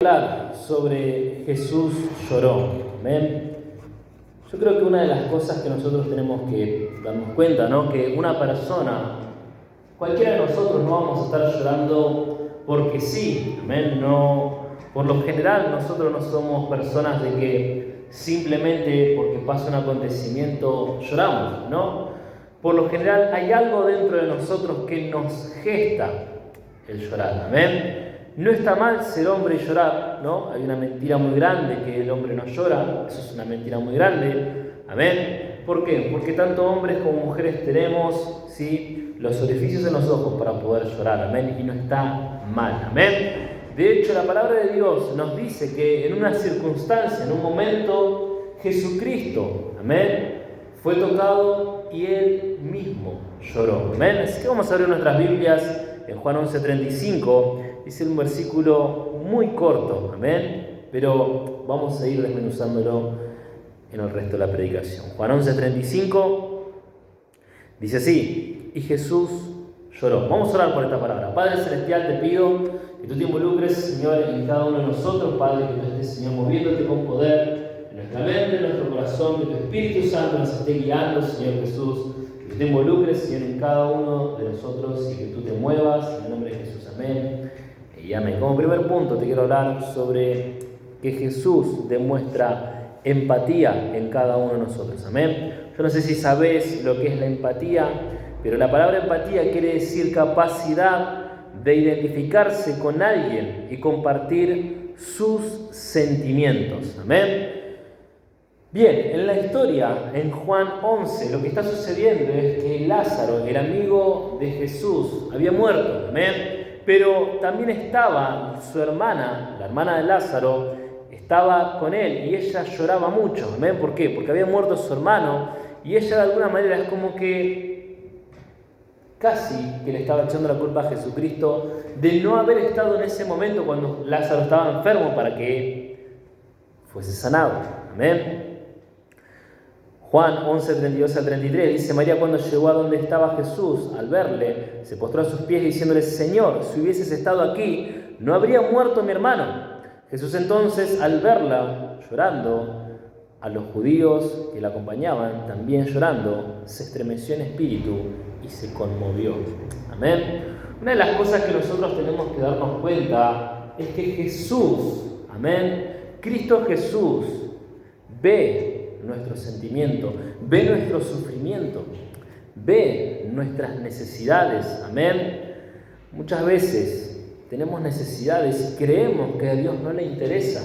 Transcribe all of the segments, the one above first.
hablar sobre Jesús lloró. Amén. Yo creo que una de las cosas que nosotros tenemos que darnos cuenta, ¿no? Que una persona, cualquiera de nosotros, no vamos a estar llorando porque sí. Amén. No, por lo general nosotros no somos personas de que simplemente porque pasa un acontecimiento lloramos, ¿no? Por lo general hay algo dentro de nosotros que nos gesta el llorar. Amén. No está mal ser hombre y llorar, ¿no? Hay una mentira muy grande que el hombre no llora. Eso es una mentira muy grande. Amén. ¿Por qué? Porque tanto hombres como mujeres tenemos, ¿sí?, los orificios en los ojos para poder llorar. Amén. Y no está mal. Amén. De hecho, la palabra de Dios nos dice que en una circunstancia, en un momento, Jesucristo, amén, fue tocado y Él mismo lloró. Amén. Así que vamos a abrir nuestras Biblias en Juan 11:35. Dice un versículo muy corto, amén, pero vamos a ir desmenuzándolo en el resto de la predicación. Juan 11:35 dice así: y Jesús lloró. Vamos a orar por esta palabra. Padre Celestial, te pido que tú te involucres, Señor, en cada uno de nosotros. Padre, que tú estés, Señor, moviéndote con poder en nuestra mente, en nuestro corazón, que tu Espíritu Santo nos esté guiando, Señor Jesús. Que tú te involucres, Señor, en cada uno de nosotros y que tú te muevas. En el nombre de Jesús, amén y amén. Como primer punto te quiero hablar sobre que Jesús demuestra empatía en cada uno de nosotros. Amén. Yo no sé si sabés lo que es la empatía, pero la palabra empatía quiere decir capacidad de identificarse con alguien y compartir sus sentimientos. Amén. Bien, en la historia, en Juan 11, lo que está sucediendo es que Lázaro, el amigo de Jesús, había muerto. Amén. Pero también estaba su hermana, la hermana de Lázaro, estaba con él y ella lloraba mucho. ¿Amén? ¿Por qué? Porque había muerto su hermano y ella de alguna manera es como que casi que le estaba echando la culpa a Jesucristo de no haber estado en ese momento cuando Lázaro estaba enfermo para que fuese sanado. Amén. Juan 11:32 al 33 dice: María, cuando llegó a donde estaba Jesús, al verle, se postró a sus pies diciéndole: Señor, si hubieses estado aquí, no habría muerto mi hermano. Jesús entonces, al verla llorando, a los judíos que la acompañaban también llorando, se estremeció en espíritu y se conmovió. Amén. Una de las cosas que nosotros tenemos que darnos cuenta es que Jesús, amén, Cristo Jesús, ve nuestro sentimiento, ve nuestro sufrimiento, ve nuestras necesidades. Amén. Muchas veces tenemos necesidades y creemos que a Dios no le interesa.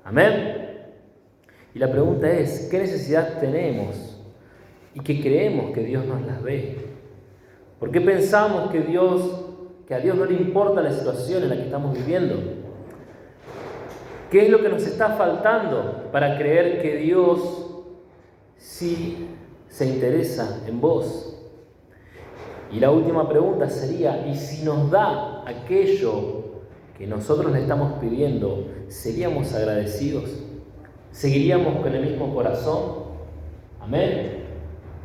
Amén. Y la pregunta es, ¿qué necesidad tenemos y que creemos que Dios nos las ve? ¿Por qué pensamos que a Dios no le importa la situación en la que estamos viviendo? ¿Qué es lo que nos está faltando para creer que Dios sí se interesa en vos? Y la última pregunta sería, ¿y si nos da aquello que nosotros le estamos pidiendo, seríamos agradecidos? ¿Seguiríamos con el mismo corazón? Amén.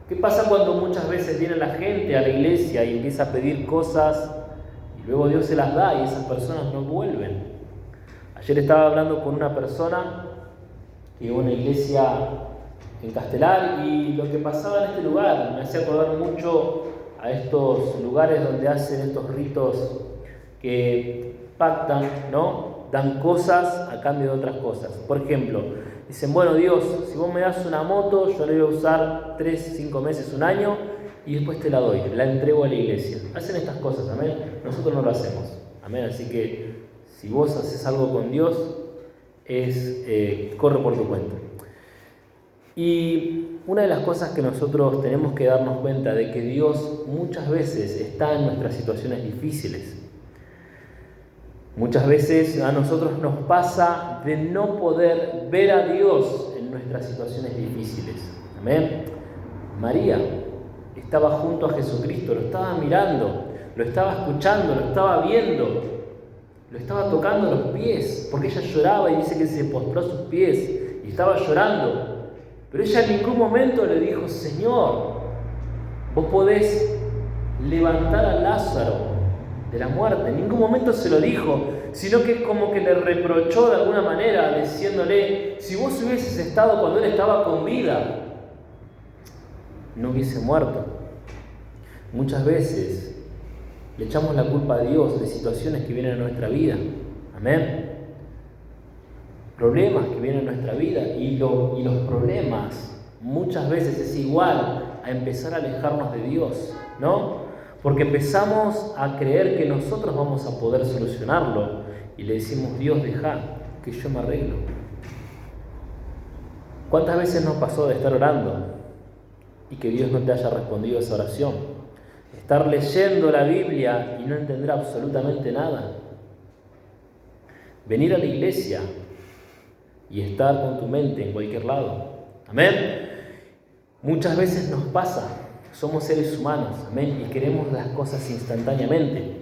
¿Qué pasa cuando muchas veces viene la gente a la iglesia y empieza a pedir cosas y luego Dios se las da y esas personas no vuelven? Ayer estaba hablando con una persona que iba a una iglesia en Castelar y lo que pasaba en este lugar me hacía acordar mucho a estos lugares donde hacen estos ritos que pactan, ¿no? Dan cosas a cambio de otras cosas. Por ejemplo, dicen: bueno, Dios, si vos me das una moto, yo la voy a usar 3, 5 meses, un año y después te la doy, la entrego a la iglesia. Hacen estas cosas, amén. Nosotros no lo hacemos, amén. Así que si vos haces algo con Dios, corre por tu cuenta. Y una de las cosas que nosotros tenemos que darnos cuenta de que Dios muchas veces está en nuestras situaciones difíciles. Muchas veces a nosotros nos pasa de no poder ver a Dios en nuestras situaciones difíciles. Amén. María estaba junto a Jesucristo, lo estaba mirando, lo estaba escuchando, lo estaba viendo. Lo estaba tocando los pies, porque ella lloraba y dice que se postró a sus pies y estaba llorando. Pero ella en ningún momento le dijo: Señor, vos podés levantar a Lázaro de la muerte. En ningún momento se lo dijo. sino que como que le reprochó de alguna manera, diciéndole, si vos hubieses estado cuando él estaba con vida, no hubiese muerto. Muchas veces le echamos la culpa a Dios de situaciones que vienen a nuestra vida. Amén. Problemas que vienen a nuestra vida y los problemas muchas veces es igual a empezar a alejarnos de Dios, ¿no? Porque empezamos a creer que nosotros vamos a poder solucionarlo y le decimos, Dios, deja que yo me arreglo. ¿Cuántas veces nos pasó de estar orando y que Dios no te haya respondido a esa oración? Estar leyendo la Biblia y no entender absolutamente nada. Venir a la iglesia y estar con tu mente en cualquier lado. Amén. Muchas veces nos pasa, somos seres humanos, amén, y queremos las cosas instantáneamente.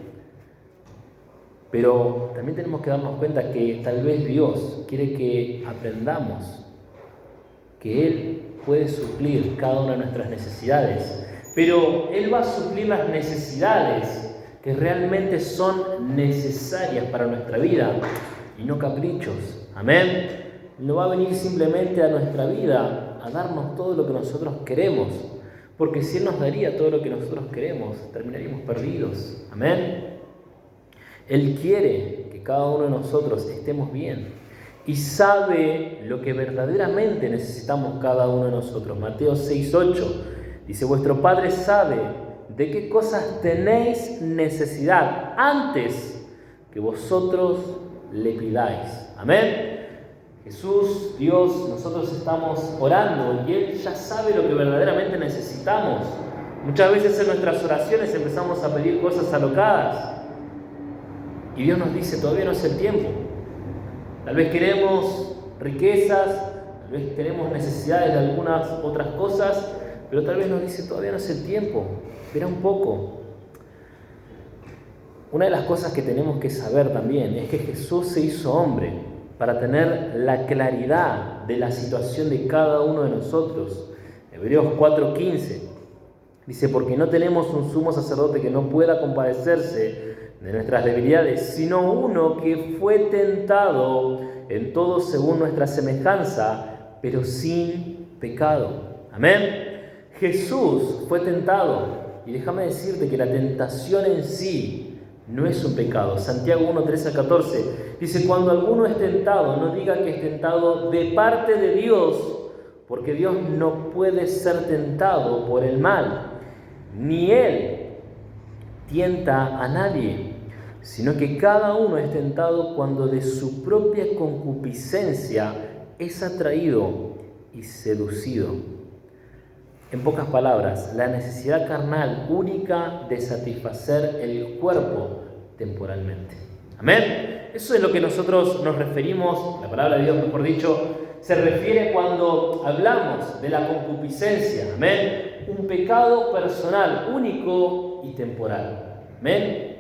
Pero también tenemos que darnos cuenta que tal vez Dios quiere que aprendamos que Él puede suplir cada una de nuestras necesidades, pero Él va a suplir las necesidades que realmente son necesarias para nuestra vida y no caprichos. Amén. No va a venir simplemente a nuestra vida a darnos todo lo que nosotros queremos, porque si Él nos daría todo lo que nosotros queremos, terminaríamos perdidos. Amén. Él quiere que cada uno de nosotros estemos bien y sabe lo que verdaderamente necesitamos cada uno de nosotros. Mateo 6:8 dice, vuestro Padre sabe de qué cosas tenéis necesidad antes que vosotros le pidáis. Amén. Jesús, Dios, nosotros estamos orando y Él ya sabe lo que verdaderamente necesitamos. Muchas veces en nuestras oraciones empezamos a pedir cosas alocadas y Dios nos dice, todavía no es el tiempo. Tal vez queremos riquezas, tal vez tenemos necesidades de algunas otras cosas, pero tal vez nos dice, todavía no es el tiempo, espera un poco. Una de las cosas que tenemos que saber también es que Jesús se hizo hombre para tener la claridad de la situación de cada uno de nosotros. Hebreos 4:15 dice, porque no tenemos un sumo sacerdote que no pueda compadecerse de nuestras debilidades, sino uno que fue tentado en todo según nuestra semejanza, pero sin pecado. Amén. Jesús fue tentado, y déjame decirte que la tentación en sí no es un pecado. Santiago 1:13-14 dice, cuando alguno es tentado, no diga que es tentado de parte de Dios, porque Dios no puede ser tentado por el mal, ni Él tienta a nadie, sino que cada uno es tentado cuando de su propia concupiscencia es atraído y seducido. En pocas palabras, la necesidad carnal única de satisfacer el cuerpo temporalmente. Amén. Eso es lo que nosotros nos referimos, la palabra de Dios, mejor dicho, se refiere cuando hablamos de la concupiscencia. Amén. Un pecado personal, único y temporal. Amén.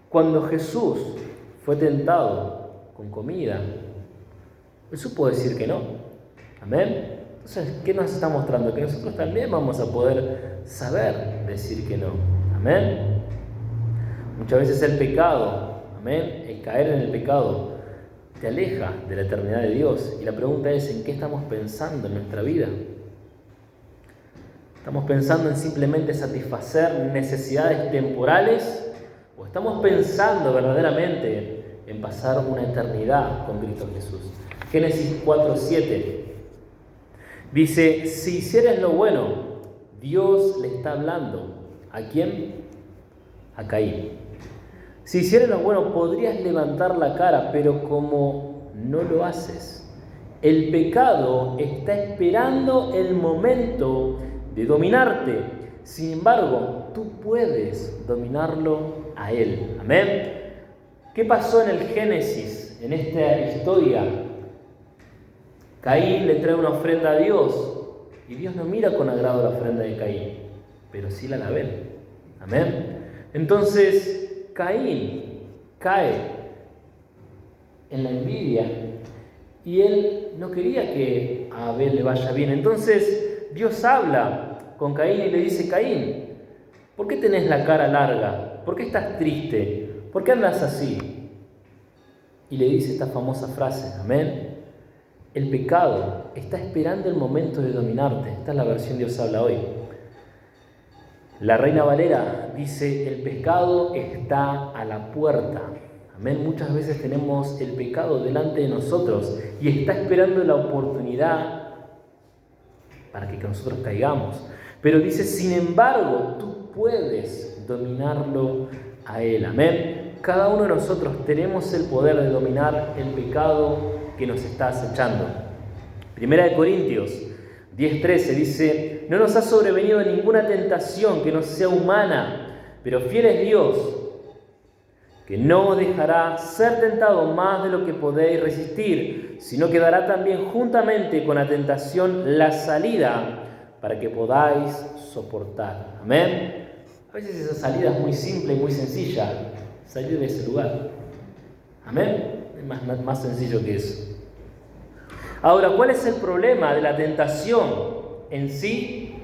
Cuando Jesús fue tentado con comida, Él supo decir que no. Amén. Entonces, ¿qué nos está mostrando? Que nosotros también vamos a poder saber decir que no. Amén. Muchas veces el pecado, amén, el caer en el pecado, te aleja de la eternidad de Dios. Y la pregunta es, ¿en qué estamos pensando en nuestra vida? ¿Estamos pensando en simplemente satisfacer necesidades temporales? ¿O estamos pensando verdaderamente en pasar una eternidad con Cristo Jesús? Génesis 4:7 dice, si hicieres lo bueno, Dios le está hablando. ¿A quién? A Caín. Si hicieres lo bueno, podrías levantar la cara, pero como no lo haces, el pecado está esperando el momento de dominarte. Sin embargo, tú puedes dominarlo a él. Amén. ¿Qué pasó en el Génesis, en esta historia? Caín le trae una ofrenda a Dios y Dios no mira con agrado la ofrenda de Caín, pero sí la Abel. Amén. Entonces Caín cae en la envidia y él no quería que a Abel le vaya bien. Entonces Dios habla con Caín y le dice, Caín, ¿por qué tenés la cara larga? ¿Por qué estás triste? ¿Por qué andas así? y le dice esta famosa frase, amén. El pecado está esperando el momento de dominarte. Esta es la versión Dios habla hoy. La Reina Valera dice, el pecado está a la puerta. Amén. Muchas veces tenemos el pecado delante de nosotros y está esperando la oportunidad para que nosotros caigamos. Pero dice, sin embargo, tú puedes dominarlo a él. Amén. Cada uno de nosotros tenemos el poder de dominar el pecado que nos está acechando. Primera de Corintios 10:13 dice, no nos ha sobrevenido ninguna tentación que no sea humana, pero fiel es Dios, que no os dejará ser tentado más de lo que podéis resistir, sino que dará también juntamente con la tentación la salida para que podáis soportar. Amén. A veces esa salida es muy simple y muy sencilla, salir de ese lugar. Amén. Es más sencillo que eso. Ahora, ¿cuál es el problema de la tentación en sí?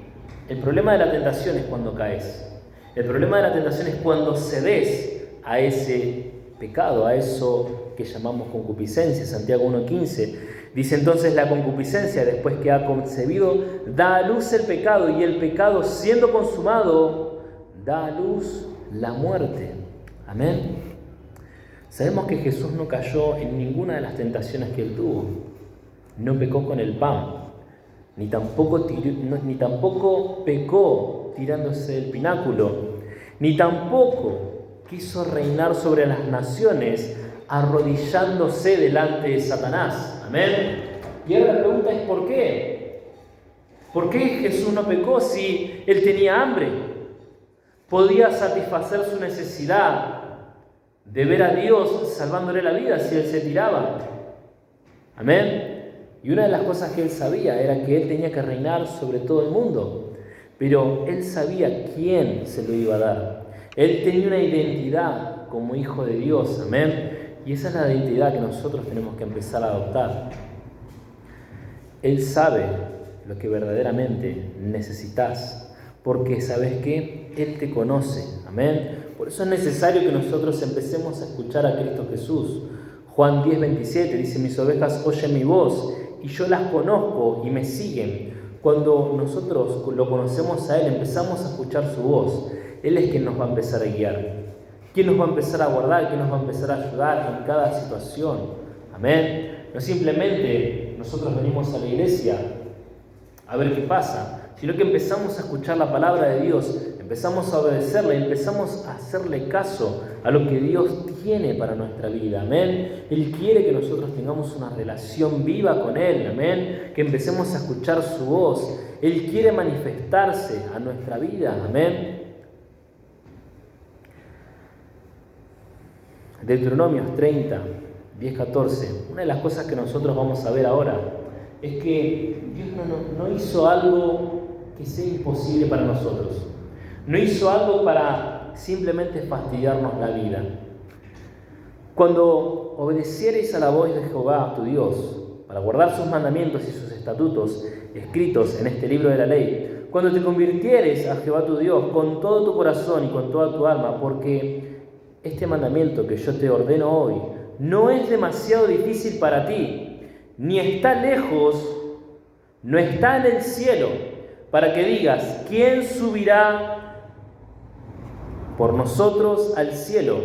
El problema de la tentación es cuando caes. El problema de la tentación es cuando cedes a ese pecado, a eso que llamamos concupiscencia. Santiago 1:15 dice entonces la concupiscencia, después que ha concebido, da a luz el pecado, y el pecado, siendo consumado, da a luz la muerte. Amén. Sabemos que Jesús no cayó en ninguna de las tentaciones que él tuvo. No pecó con el pan, ni tampoco pecó tirándose del pináculo, ni tampoco quiso reinar sobre las naciones arrodillándose delante de Satanás. Amén. Y ahora la pregunta es ¿por qué? ¿Por qué Jesús no pecó si él tenía hambre? Podía satisfacer su necesidad de ver a Dios salvándole la vida si él se tiraba. Amén. Y una de las cosas que él sabía era que él tenía que reinar sobre todo el mundo. Pero él sabía quién se lo iba a dar. Él tenía una identidad como hijo de Dios. Amén. Y esa es la identidad que nosotros tenemos que empezar a adoptar. Él sabe lo que verdaderamente necesitas. Porque, ¿sabes qué? Él te conoce. Amén. Por eso es necesario que nosotros empecemos a escuchar a Cristo Jesús. Juan 10:27 dice, mis ovejas oyen mi voz y yo las conozco y me siguen. Cuando nosotros lo conocemos a Él, empezamos a escuchar su voz. Él es quien nos va a empezar a guiar, quien nos va a empezar a guardar, quien nos va a empezar a ayudar en cada situación. Amén. No simplemente nosotros venimos a la iglesia a ver qué pasa, sino que empezamos a escuchar la palabra de Dios, empezamos a obedecerla y empezamos a hacerle caso a lo que Dios tiene para nuestra vida. Amén. Él quiere que nosotros tengamos una relación viva con Él. Amén. Que empecemos a escuchar su voz. Él quiere manifestarse a nuestra vida. Amén. Deuteronomios 30, 10-14. Una de las cosas que nosotros vamos a ver ahora es que Dios no hizo algo que sea imposible para nosotros. No hizo algo para simplemente fastidiarnos la vida. Cuando obedeciereis a la voz de Jehová tu Dios, para guardar sus mandamientos y sus estatutos escritos en este libro de la ley, cuando te convirtieres a Jehová tu Dios con todo tu corazón y con toda tu alma, porque este mandamiento que yo te ordeno hoy no es demasiado difícil para ti, ni está lejos, no está en el cielo, para que digas, ¿quién subirá por nosotros al cielo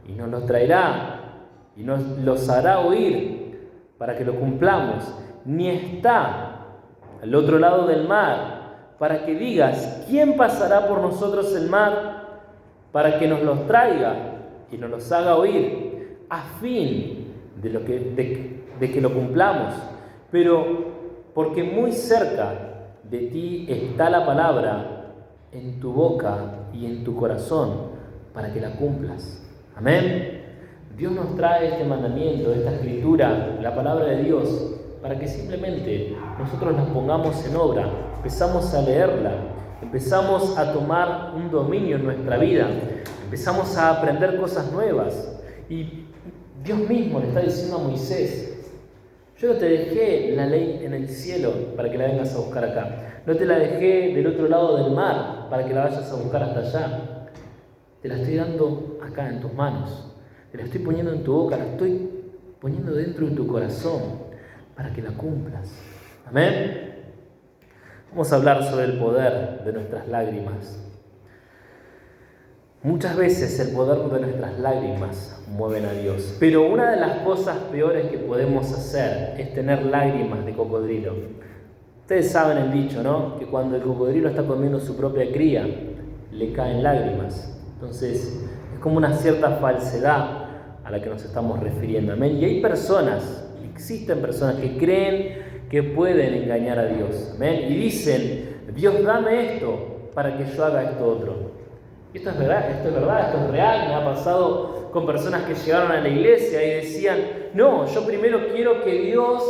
y nos los traerá y nos los hará oír para que lo cumplamos? Ni está al otro lado del mar para que digas, ¿quién pasará por nosotros el mar para que nos los traiga y nos los haga oír a fin de que lo cumplamos? Pero porque muy cerca de ti está la palabra en tu boca y en tu corazón para que la cumplas. Amén. Dios nos trae este mandamiento, esta escritura, la palabra de Dios, para que simplemente nosotros las pongamos en obra, empezamos a leerla, empezamos a tomar un dominio en nuestra vida, empezamos a aprender cosas nuevas. Y Dios mismo le está diciendo a Moisés, yo no te dejé la ley en el cielo para que la vengas a buscar acá. No te la dejé del otro lado del mar para que la vayas a buscar hasta allá. Te la estoy dando acá en tus manos. Te la estoy poniendo en tu boca, la estoy poniendo dentro de tu corazón para que la cumplas. Amén. Vamos a hablar sobre el poder de nuestras lágrimas. Muchas veces el poder de nuestras lágrimas mueven a Dios, pero una de las cosas peores que podemos hacer es tener lágrimas de cocodrilo. Ustedes saben el dicho, ¿no? Que cuando el cocodrilo está comiendo su propia cría, le caen lágrimas. Entonces, es como una cierta falsedad a la que nos estamos refiriendo. Amén. Y hay existen personas que creen que pueden engañar a Dios. Amén. Y dicen, Dios, dame esto para que yo haga esto otro. Esto es verdad, esto es real. Me ha pasado con personas que llegaron a la iglesia y decían, no, yo primero quiero que Dios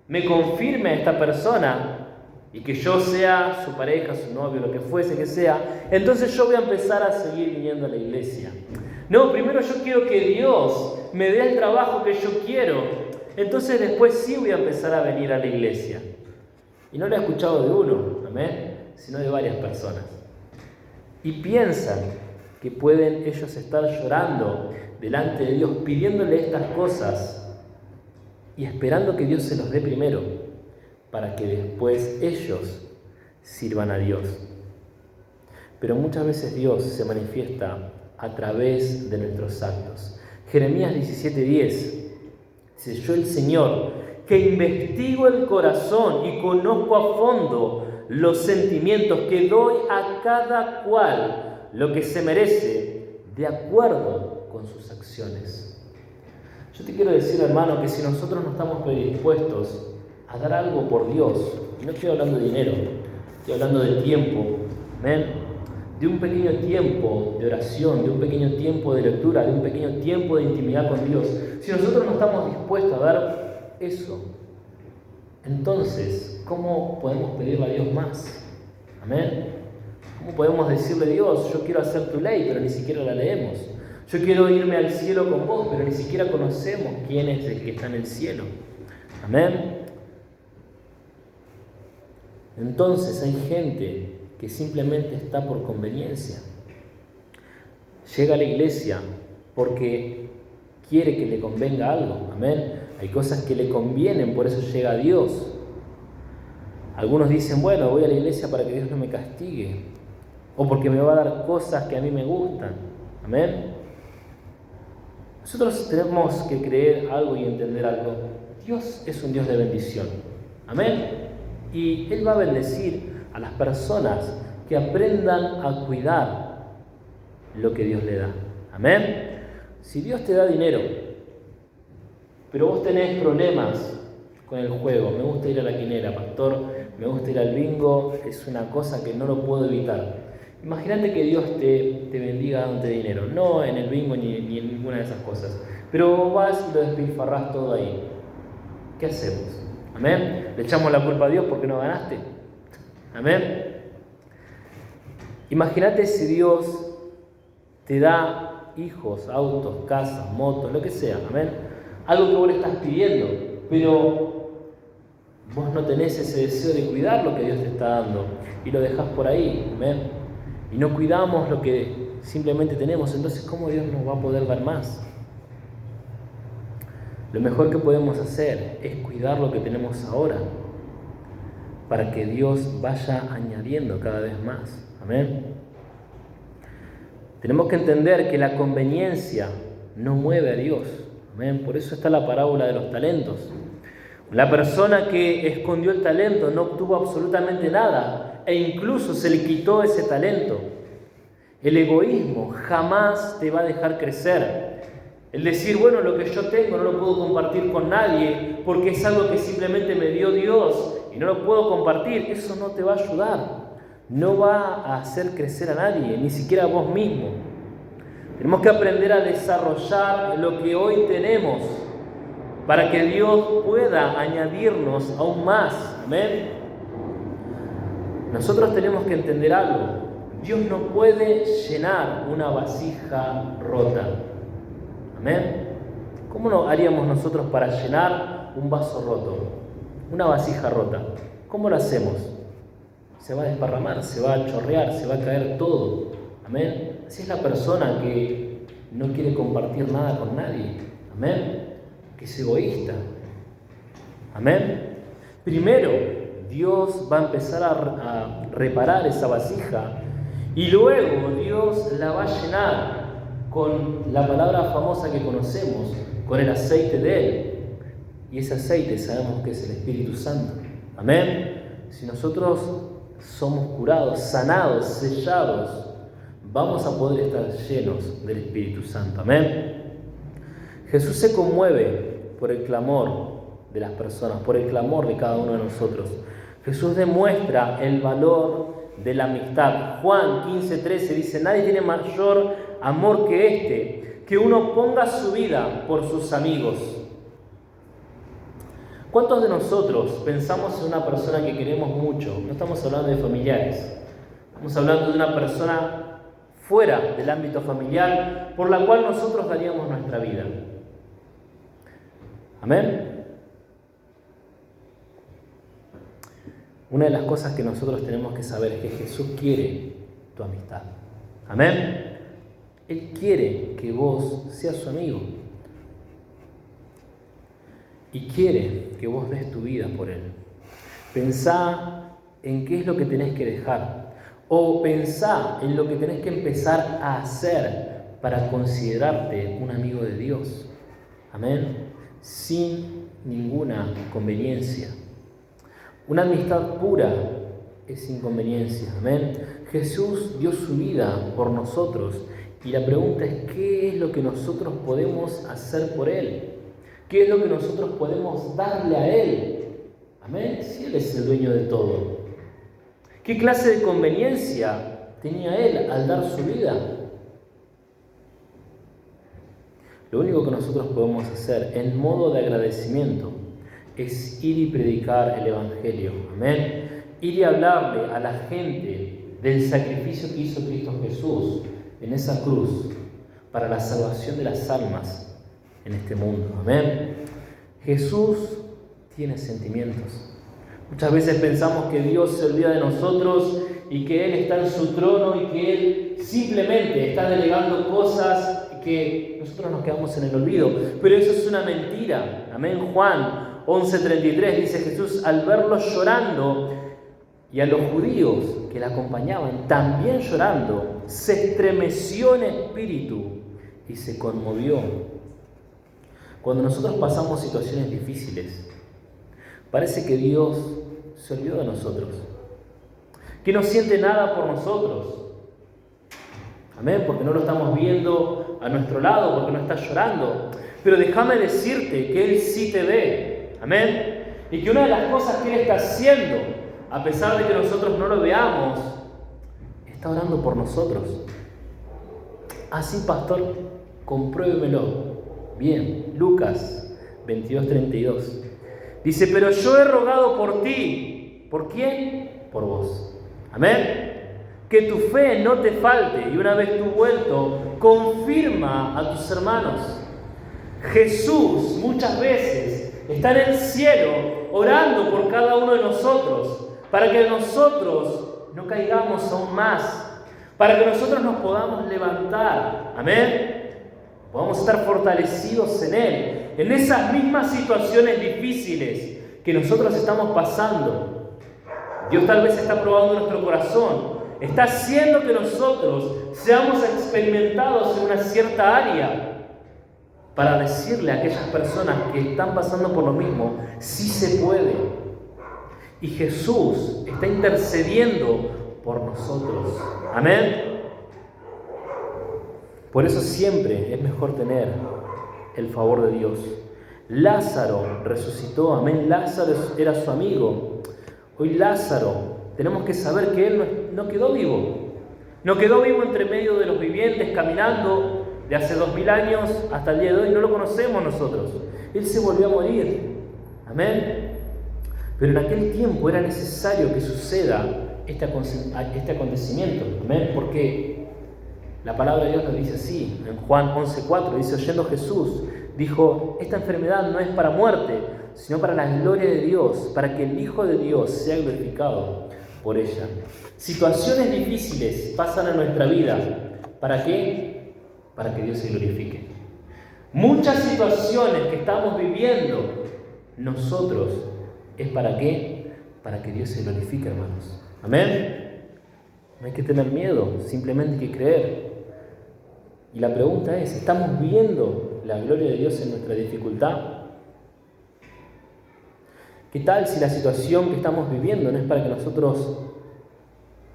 me confirme a esta persona y que yo sea su pareja, su novio, lo que fuese que sea, entonces yo voy a empezar a seguir viniendo a la iglesia. No, primero yo quiero que Dios me dé el trabajo que yo quiero, entonces después sí voy a empezar a venir a la iglesia. Y no lo he escuchado de uno, amén, sino de varias personas. Y piensan que pueden ellos estar llorando delante de Dios, pidiéndole estas cosas y esperando que Dios se los dé primero, para que después ellos sirvan a Dios. Pero muchas veces Dios se manifiesta a través de nuestros actos. Jeremías 17:10 dice, yo el Señor, que investigo el corazón y conozco a fondo los sentimientos, que doy a cada cual lo que se merece de acuerdo con sus acciones. Yo te quiero decir, hermano, que si nosotros no estamos predispuestos a dar algo por Dios, y no estoy hablando de dinero, estoy hablando de tiempo, amén, de un pequeño tiempo de oración, de un pequeño tiempo de lectura, de un pequeño tiempo de intimidad con Dios, si nosotros no estamos dispuestos a dar eso, entonces, ¿cómo podemos pedirle a Dios más? Amén. ¿Cómo podemos decirle a Dios, yo quiero hacer tu ley, pero ni siquiera la leemos? Yo quiero irme al cielo con vos, pero ni siquiera conocemos quién es el que está en el cielo. Amén. Entonces hay gente que simplemente está por conveniencia. Llega a la iglesia porque quiere que le convenga algo. Amén. Hay cosas que le convienen, por eso llega a Dios. Algunos dicen, bueno, voy a la iglesia para que Dios no me castigue, o porque me va a dar cosas que a mí me gustan. Amén. Nosotros tenemos que creer algo y entender algo. Dios es un Dios de bendición. Amén. Y Él va a bendecir a las personas que aprendan a cuidar lo que Dios le da. Amén. Si Dios te da dinero, pero vos tenés problemas con el juego, me gusta ir a la quinera, pastor, me gusta ir al bingo, es una cosa que no lo puedo evitar. Imagínate que Dios te bendiga dándote dinero, no en el bingo ni en ninguna de esas cosas, pero vos vas y lo despilfarrás todo ahí. ¿Qué hacemos? ¿Amén? ¿Le echamos la culpa a Dios porque no ganaste? ¿Amén? Imagínate si Dios te da hijos, autos, casas, motos, lo que sea, ¿amén? Algo que vos le estás pidiendo, pero vos no tenés ese deseo de cuidar lo que Dios te está dando y lo dejás por ahí, ¿amén? Y no cuidamos lo que simplemente tenemos, entonces ¿cómo Dios nos va a poder dar más? Lo mejor que podemos hacer es cuidar lo que tenemos ahora, para que Dios vaya añadiendo cada vez más, ¿amén? Tenemos que entender que la conveniencia no mueve a Dios. Amén. Por eso está la parábola de los talentos. La persona que escondió el talento no obtuvo absolutamente nada e incluso se le quitó ese talento. El egoísmo jamás te va a dejar crecer. El decir, bueno, lo que yo tengo no lo puedo compartir con nadie porque es algo que simplemente me dio Dios y no lo puedo compartir, eso no te va a ayudar. No va a hacer crecer a nadie, ni siquiera a vos mismo. Tenemos que aprender a desarrollar lo que hoy tenemos para que Dios pueda añadirnos aún más. Amén. Nosotros tenemos que entender algo. Dios no puede llenar una vasija rota. Amén. ¿Cómo lo haríamos nosotros para llenar un vaso roto? Una vasija rota. ¿Cómo lo hacemos? Se va a desparramar, se va a chorrear, se va a caer todo. Amén. Así es la persona que no quiere compartir nada con nadie. Amén. que es egoísta. Amén. Primero, Dios va a empezar a reparar esa vasija y luego Dios la va a llenar con la palabra famosa que conocemos, con el aceite de Él. Y ese aceite sabemos que es el Espíritu Santo. Amén. Si nosotros somos curados, sanados, sellados, vamos a poder estar llenos del Espíritu Santo. Amén. Jesús se conmueve por el clamor de las personas, por el clamor de cada uno de nosotros. Jesús demuestra el valor de la amistad. Juan 15:13 dice: nadie tiene mayor amor que que uno ponga su vida por sus amigos. ¿Cuántos de nosotros pensamos en una persona que queremos mucho? No estamos hablando de familiares, estamos hablando de una persona fuera del ámbito familiar por la cual nosotros daríamos nuestra vida. Amén. Una de las cosas que nosotros tenemos que saber es que Jesús quiere tu amistad. Amén. Él quiere que vos seas su amigo. Y quiere que vos des tu vida por Él. Pensá en qué es lo que tenés que dejar. O pensá en lo que tenés que empezar a hacer para considerarte un amigo de Dios. Amén. Sin ninguna conveniencia. Una amistad pura es sin conveniencia. Amén. Jesús dio su vida por nosotros. Y la pregunta es: ¿qué es lo que nosotros podemos hacer por Él? ¿Qué es lo que nosotros podemos darle a Él? Amén. Si Él es el dueño de todo. ¿Qué clase de conveniencia tenía Él al dar su vida? Lo único que nosotros podemos hacer en modo de agradecimiento es ir y predicar el Evangelio. Amén. Ir y hablarle a la gente del sacrificio que hizo Cristo Jesús en esa cruz para la salvación de las almas en este mundo. Amén. Jesús tiene sentimientos. Muchas veces pensamos que Dios se olvida de nosotros y que Él está en su trono y que Él simplemente está delegando cosas y que nosotros nos quedamos en el olvido. Pero eso es una mentira. Amén. Juan 11:33 dice: Jesús, al verlos llorando y a los judíos que la acompañaban también llorando, se estremeció en espíritu y se conmovió. Cuando nosotros pasamos situaciones difíciles, parece que Dios se olvidó de nosotros, que no siente nada por nosotros. Amén, porque no lo estamos viendo a nuestro lado, porque no está llorando. Pero déjame decirte que Él sí te ve. Amén. Y que una de las cosas que Él está haciendo, a pesar de que nosotros no lo veamos, está orando por nosotros. Así, pastor, compruébemelo. Bien, Lucas 22:32. Dice: pero yo he rogado por ti. ¿Por quién? Por vos. Amén. Que tu fe no te falte y una vez tú vuelto, confirma a tus hermanos. Jesús muchas veces está en el cielo orando por cada uno de nosotros para que nosotros no caigamos aún más, para que nosotros nos podamos levantar. Amén. Podamos estar fortalecidos en Él, en esas mismas situaciones difíciles que nosotros estamos pasando. Dios tal vez está probando nuestro corazón, está haciendo que nosotros seamos experimentados en una cierta área para decirle a aquellas personas que están pasando por lo mismo: sí se puede. Y Jesús está intercediendo por nosotros. Amén. Por eso siempre es mejor tener el favor de Dios. Lázaro resucitó, amén. Lázaro era su amigo. Hoy Lázaro, tenemos que saber que él no quedó vivo. No quedó vivo entre medio de los vivientes, caminando de hace 2000 años hasta el día de hoy. No lo conocemos nosotros. Él se volvió a morir. Amén. Pero en aquel tiempo era necesario que suceda este acontecimiento. Amén. Porque la palabra de Dios nos dice así, en Juan 11:4, dice: oyendo Jesús, dijo: esta enfermedad no es para muerte, sino para la gloria de Dios, para que el Hijo de Dios sea glorificado por ella. Situaciones difíciles pasan en nuestra vida. ¿Para qué? Para que Dios se glorifique. Muchas situaciones que estamos viviendo nosotros, ¿es para qué? Para que Dios se glorifique, hermanos. Amén. No hay que tener miedo, simplemente hay que creer. Y la pregunta es, ¿estamos viendo la gloria de Dios en nuestra dificultad? ¿Qué tal si la situación que estamos viviendo no es para que nosotros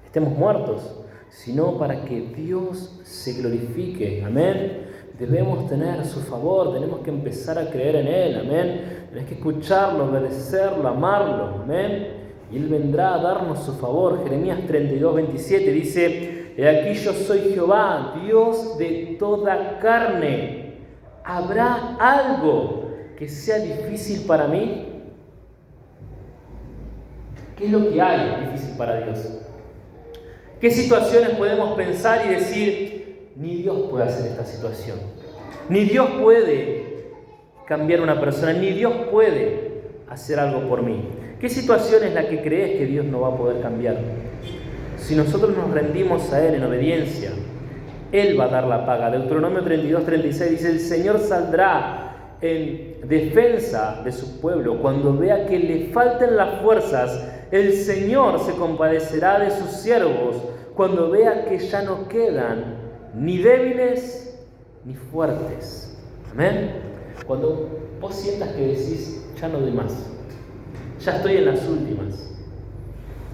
estemos muertos, sino para que Dios se glorifique? Amén. Debemos tener su favor, tenemos que empezar a creer en Él. Amén. Tenemos que escucharlo, obedecerlo, amarlo. Amén. Y Él vendrá a darnos su favor. Jeremías 32:27 dice: He aquí yo soy Jehová, Dios de toda carne. ¿Habrá algo que sea difícil para mí? ¿Qué es lo que hay difícil para Dios? ¿Qué situaciones podemos pensar y decir, ni Dios puede hacer esta situación? Ni Dios puede cambiar una persona, ni Dios puede hacer algo por mí. ¿Qué situación es la que crees que Dios no va a poder cambiar? Si nosotros nos rendimos a Él en obediencia, Él va a dar la paga. Deuteronomio 32:36 dice: el Señor saldrá en defensa de su pueblo. Cuando vea que le falten las fuerzas, el Señor se compadecerá de sus siervos. Cuando vea que ya no quedan ni débiles ni fuertes. Amén. Cuando vos sientas que decís, ya no doy más, ya estoy en las últimas,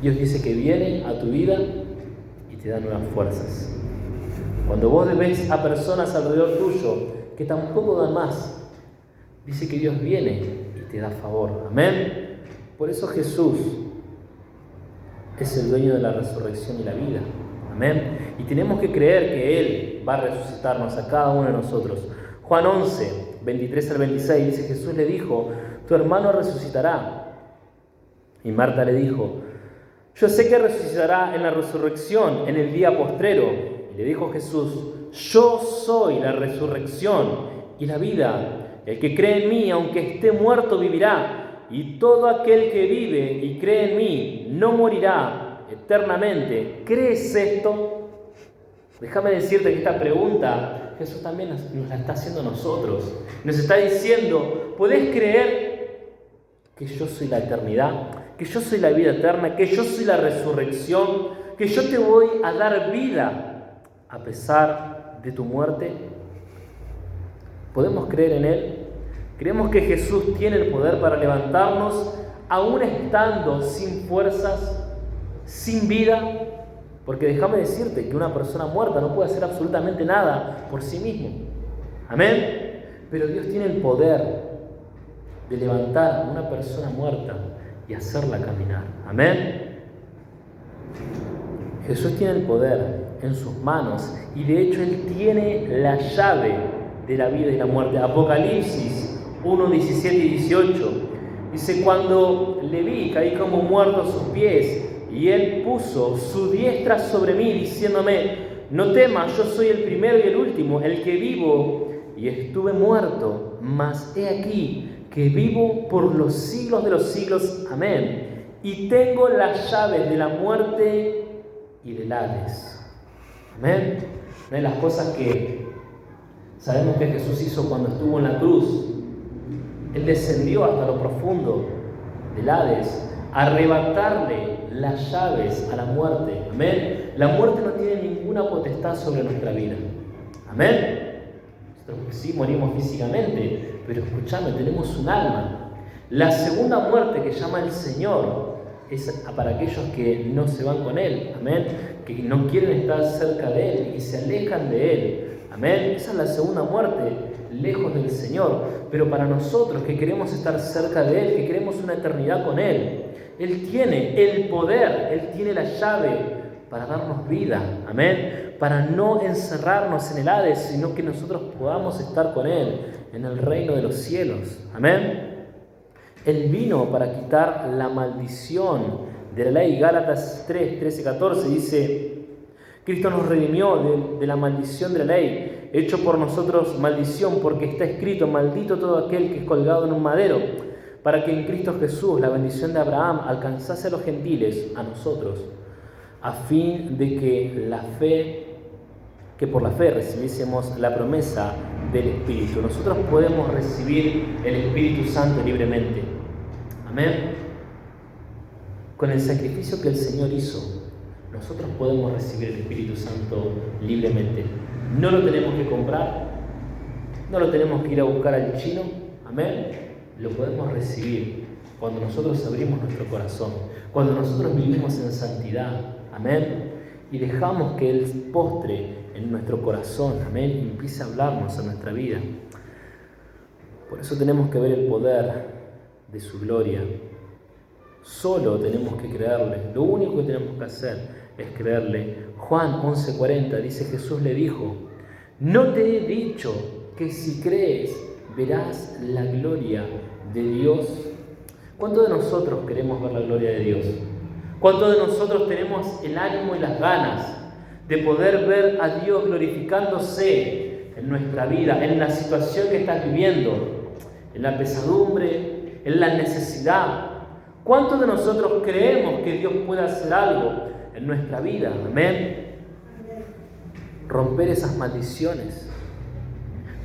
Dios dice que viene a tu vida y te da nuevas fuerzas. Cuando vos ves a personas alrededor tuyo que tampoco dan más, dice que Dios viene y te da favor. Amén. Por eso Jesús es el dueño de la resurrección y la vida. Amén. Y tenemos que creer que Él va a resucitarnos a cada uno de nosotros. Juan 11:23-26 dice: Jesús le dijo: tu hermano resucitará. Y Marta le dijo: yo sé que resucitará en la resurrección, en el día postrero. Y le dijo Jesús: yo soy la resurrección y la vida. El que cree en mí, aunque esté muerto, vivirá. Y todo aquel que vive y cree en mí no morirá eternamente. ¿Crees esto? Déjame decirte que esta pregunta Jesús también nos la está haciendo a nosotros. Nos está diciendo: ¿podés creer que yo soy la eternidad? Que yo soy la vida eterna, que yo soy la resurrección, que yo te voy a dar vida a pesar de tu muerte. ¿Podemos creer en Él? ¿Creemos que Jesús tiene el poder para levantarnos aún estando sin fuerzas, sin vida? Porque déjame decirte que una persona muerta no puede hacer absolutamente nada por sí mismo. Amén. Pero Dios tiene el poder de levantar a una persona muerta y hacerla caminar. Amén. Jesús tiene el poder en sus manos y de hecho Él tiene la llave de la vida y la muerte. Apocalipsis 1:17 y 18 dice: cuando le vi, caí como muerto a sus pies, y Él puso su diestra sobre mí, diciéndome: no temas, yo soy el primero y el último, el que vivo y estuve muerto, mas he aquí que vivo por los siglos de los siglos. Amén. Y tengo las llaves de la muerte y del Hades. Amén. Una de las cosas que sabemos que Jesús hizo cuando estuvo en la cruz, Él descendió hasta lo profundo del Hades a arrebatarle las llaves a la muerte. Amén. La muerte no tiene ninguna potestad sobre nuestra vida. Amén. Nosotros sí morimos físicamente, pero escúchame, tenemos un alma. La segunda muerte que llama el Señor es para aquellos que no se van con Él. Amén. Que no quieren estar cerca de Él y que se alejan de Él. Amén. Esa es la segunda muerte, lejos del Señor. Pero para nosotros que queremos estar cerca de Él, que queremos una eternidad con Él, Él tiene el poder, Él tiene la llave para darnos vida. Amén. Para no encerrarnos en el Hades, sino que nosotros podamos estar con Él en el reino de los cielos. Amén. Él vino para quitar la maldición de la ley. Gálatas 3:13-14 dice: Cristo nos redimió de la maldición de la ley, hecho por nosotros maldición, porque está escrito: maldito todo aquel que es colgado en un madero, para que en Cristo Jesús la bendición de Abraham alcanzase a los gentiles, a nosotros, a fin de que por la fe recibiésemos la promesa del Espíritu. Nosotros podemos recibir el Espíritu Santo libremente. Amén. Con el sacrificio que el Señor hizo, nosotros podemos recibir el Espíritu Santo libremente. No lo tenemos que comprar, no lo tenemos que ir a buscar al chino. Amén. Lo podemos recibir cuando nosotros abrimos nuestro corazón, cuando nosotros vivimos en santidad. Amén. Y dejamos que Él postre en nuestro corazón. Amén. Y empiece a hablarnos a nuestra vida. Por eso tenemos que ver el poder de su gloria. Solo tenemos que creerle. Lo único que tenemos que hacer es creerle. Juan 11:40 dice: Jesús le dijo: ¿no te he dicho que si crees verás la gloria de Dios? ¿Cuántos de nosotros queremos ver la gloria de Dios? ¿Cuántos de nosotros tenemos el ánimo y las ganas de poder ver a Dios glorificándose en nuestra vida, en la situación que estás viviendo, en la pesadumbre, en la necesidad? ¿Cuántos de nosotros creemos que Dios puede hacer algo en nuestra vida? Amén. Romper esas maldiciones,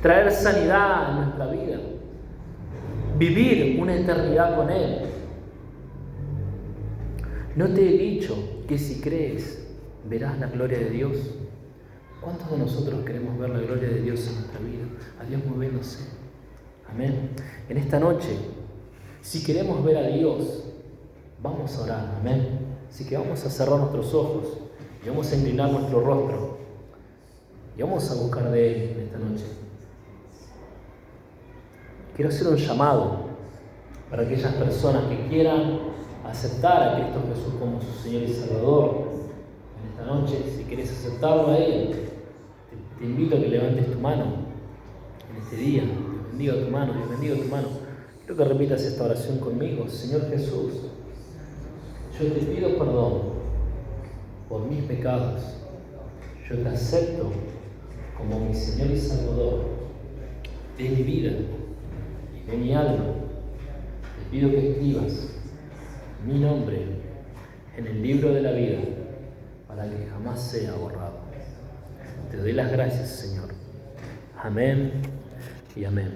traer sanidad en nuestra vida, vivir una eternidad con Él. ¿No te he dicho que si crees verás la gloria de Dios? ¿Cuántos de nosotros queremos ver la gloria de Dios en nuestra vida? A Dios moviéndose. Amén. En esta noche, si queremos ver a Dios, vamos a orar. Amén. Así que vamos a cerrar nuestros ojos y vamos a inclinar nuestro rostro y vamos a buscar de Él en esta noche. Quiero hacer un llamado para aquellas personas que quieran aceptar a Cristo Jesús como su Señor y Salvador. En esta noche, si quieres aceptarlo a Él, te invito a que levantes tu mano en este día. Dios bendiga tu mano, Dios bendiga tu mano. Quiero que repitas esta oración conmigo. Señor Jesús, yo te pido perdón por mis pecados. Yo te acepto como mi Señor y Salvador de mi vida y de mi alma. Te pido que escribas mi nombre en el libro de la vida para que jamás sea borrado. Te doy las gracias, Señor. Amén y amén.